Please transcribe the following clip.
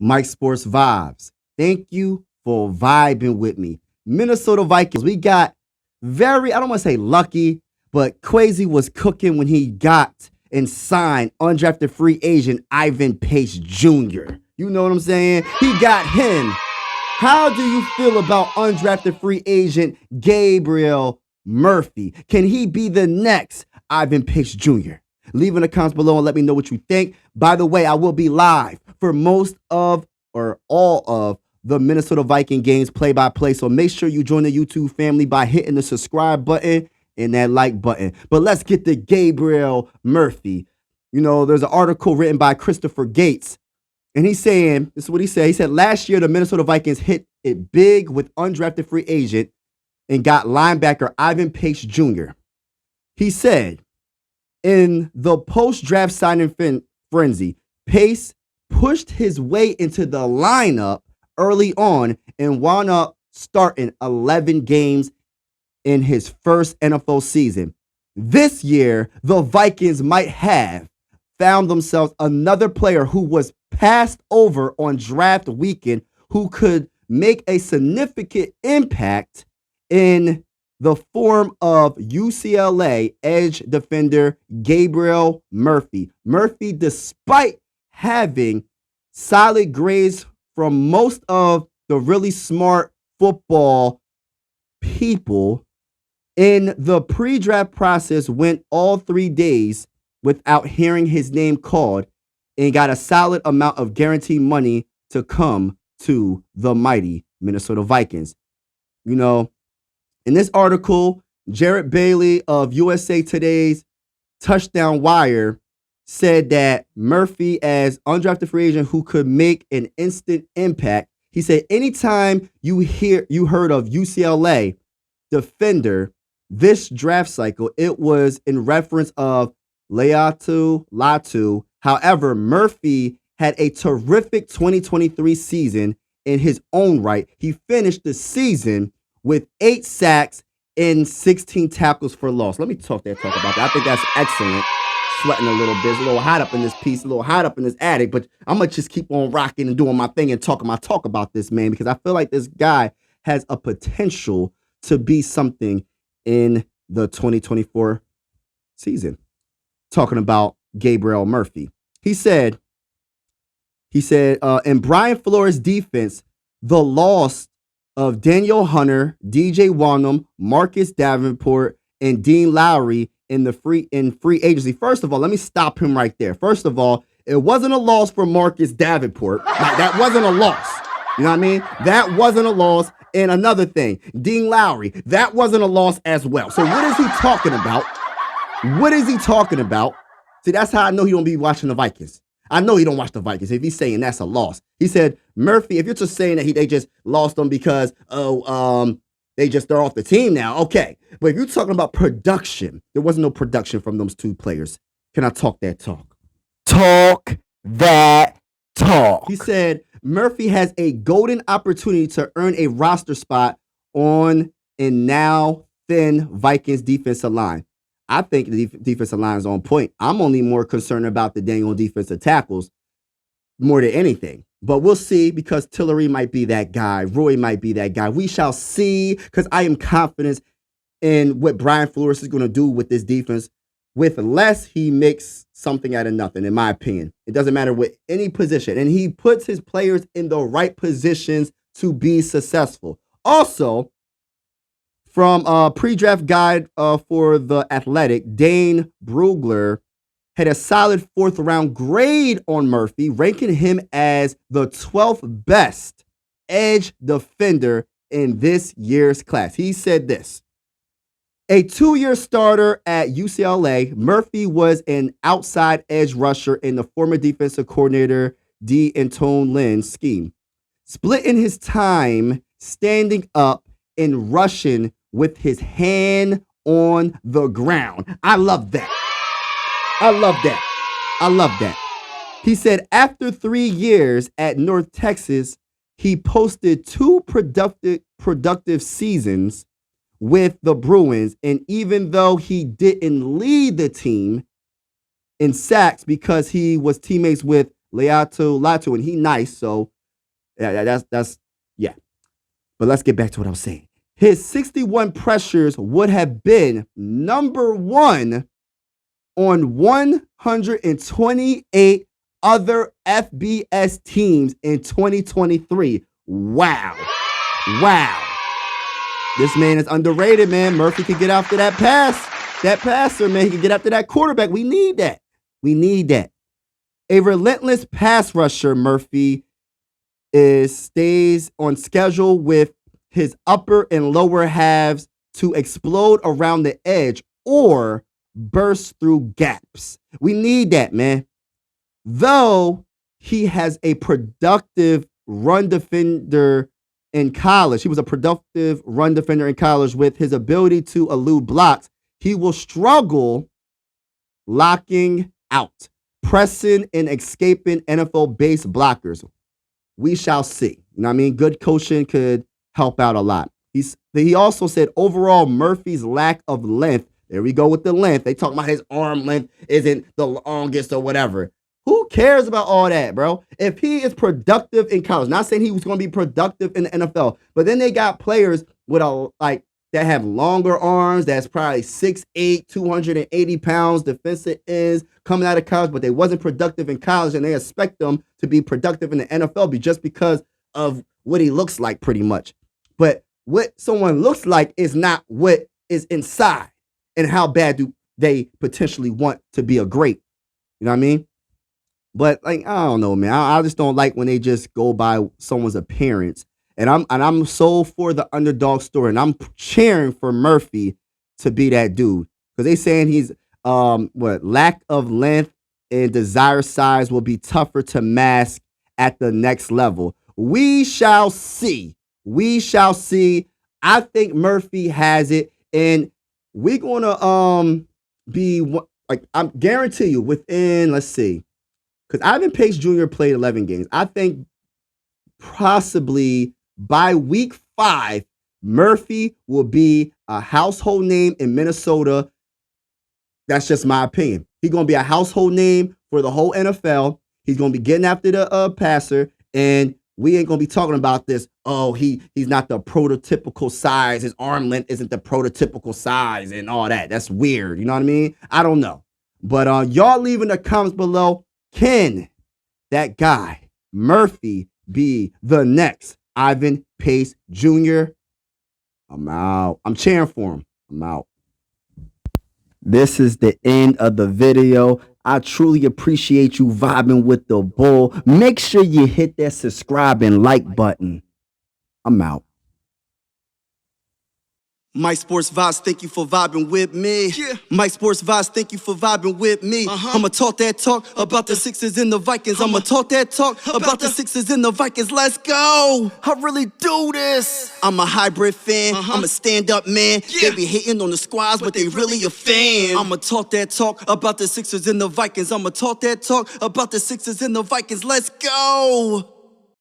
Mike Sports Vibes. Thank you for vibing with me. Minnesota Vikings, we got I don't want to say lucky, but Crazy was cooking when he got and signed undrafted free agent Ivan Pace Jr. You know what I'm saying? He got him. How do you feel about undrafted free agent Gabriel Murphy? Can he be the next Ivan Pace Jr.? Leave in the comments below and let me know what you think. By the way, I will be live for most of or all of the Minnesota Viking games play-by-play. So make sure you join the YouTube family by hitting the subscribe button and that like button. But let's get to Gabriel Murphy. You know, there's an article written by Christopher Gates. And he's saying, this is what he said. He said, last year, the Minnesota Vikings hit it big with undrafted free agent and got linebacker Ivan Pace Jr. He said, in the post-draft signing frenzy, Pace pushed his way into the lineup early on and wound up starting 11 games in his first NFL season. This year, the Vikings might have found themselves another player who was passed over on draft weekend who could make a significant impact in the form of UCLA edge defender Gabriel Murphy. Murphy, despite having solid grades from most of the really smart football people in the pre-draft process, went all 3 days without hearing his name called and got a solid amount of guaranteed money to come to the mighty Minnesota Vikings. You know, in this article, Jarrett Bailey of USA Today's Touchdown Wire said that Murphy, as undrafted free agent who could make an instant impact, he said anytime you heard of UCLA defender this draft cycle, it was in reference of Latu. However, Murphy had a terrific 2023 season in his own right. He finished the season with 8 sacks and 16 tackles for loss. Let me talk about that. I think that's excellent. Sweating a little bit. It's a little hot up in this piece, a little hot up in this attic, but I'm going to just keep on rocking and doing my thing and talking my talk about this, man, because I feel like this guy has a potential to be something in the 2024 season. Talking about Gabriel Murphy. He said, in Brian Flores' defense, the loss of Daniel Hunter, DJ Wanham, Marcus Davenport, and Dean Lowry in free agency. First of all, let me stop him right there. First of all, it wasn't a loss for Marcus Davenport. Like, that wasn't a loss. You know what I mean? That wasn't a loss. And another thing, Dean Lowry, that wasn't a loss as well. So what is he talking about? What is he talking about? See, that's how I know he don't be watching the Vikings. I know he don't watch the Vikings if he's saying that's a loss. He said, Murphy, if you're just saying that they just lost them because, they're off the team now, okay. But if you're talking about production, there wasn't no production from those two players. Can I talk that talk? Talk that talk. He said, Murphy has a golden opportunity to earn a roster spot on and now thin Vikings defensive line. I think the defensive line is on point. I'm only more concerned about the dang on defensive tackles more than anything. But we'll see, because Tillery might be that guy. Roy might be that guy. We shall see, because I am confident in what Brian Flores is going to do with this defense. With less, he makes something out of nothing, in my opinion. It doesn't matter with any position. And he puts his players in the right positions to be successful. Also, from a pre-draft guide for The Athletic, Dane Brugler had a solid 4th-round grade on Murphy, ranking him as the 12th best edge defender in this year's class. He said this: a 2-year starter at UCLA, Murphy was an outside edge rusher in the former defensive coordinator D'Antone Lynn's scheme, splitting his time standing up and rushing with his hand on the ground. I love that. I love that. I love that. He said after 3 years at North Texas, he posted 2 productive seasons with the Bruins. And even though he didn't lead the team in sacks because he was teammates with Latu, and he nice. So yeah, that's yeah. But let's get back to what I was saying. His 61 pressures would have been number one on 128 other FBS teams in 2023. Wow. Wow. This man is underrated, man. Murphy can get after that pass. That passer, man, he can get after that quarterback. We need that. We need that. A relentless pass rusher, Murphy stays on schedule with his upper and lower halves to explode around the edge or burst through gaps. We need that, man. Though he has a productive run defender in college, he was a productive run defender in college with his ability to elude blocks, he will struggle locking out, pressing and escaping NFL-based blockers. We shall see. You know what I mean? Good coaching could help out a lot. He also said overall Murphy's lack of length, there we go with the length. They talk about his arm length isn't the longest or whatever. Who cares about all that, bro? If he is productive in college, not saying he was going to be productive in the NFL, but then they got players with that have longer arms, that's probably 6'8", 280 pounds, defensive ends coming out of college, but they wasn't productive in college, and they expect them to be productive in the NFL just because of what he looks like, pretty much. But what someone looks like is not what is inside, and how bad do they potentially want to be a great. You know what I mean? But I don't know, man. I just don't like when they just go by someone's appearance. And I'm so for the underdog story, and I'm cheering for Murphy to be that dude, because they saying he's lack of length and desired size will be tougher to mask at the next level. We shall see. We shall see. I think Murphy has it, and we're gonna be I guarantee you within, let's see, because Ivan Pace Jr. played 11 games. I think possibly by week 5, Murphy will be a household name in Minnesota. That's just my opinion. He's going to be a household name for the whole NFL. He's going to be getting after the passer, and we ain't going to be talking about this. Oh, he's not the prototypical size. His arm length isn't the prototypical size and all that. That's weird. You know what I mean? I don't know. But y'all leave in the comments below, can that guy, Murphy, be the next Ivan Pace Jr.? I'm out. I'm cheering for him. I'm out. This is the end of the video. I truly appreciate you vibing with the bull. Make sure you hit that subscribe and like button. I'm out. Mike Sports Vibes, thank you for vibing with me. Yeah. Mike Sports Vibes, thank you for vibing with me. I'ma talk that talk about the Sixers and the Vikings. I'ma talk that talk about the Sixers and the Vikings. Let's go. I really do this. I'm a hybrid fan. I'm a stand-up man. Yeah. They be hating on the squads, but they really a fan. I'ma talk that talk about the Sixers and the Vikings. I'ma talk that talk about the Sixers and the Vikings. Let's go.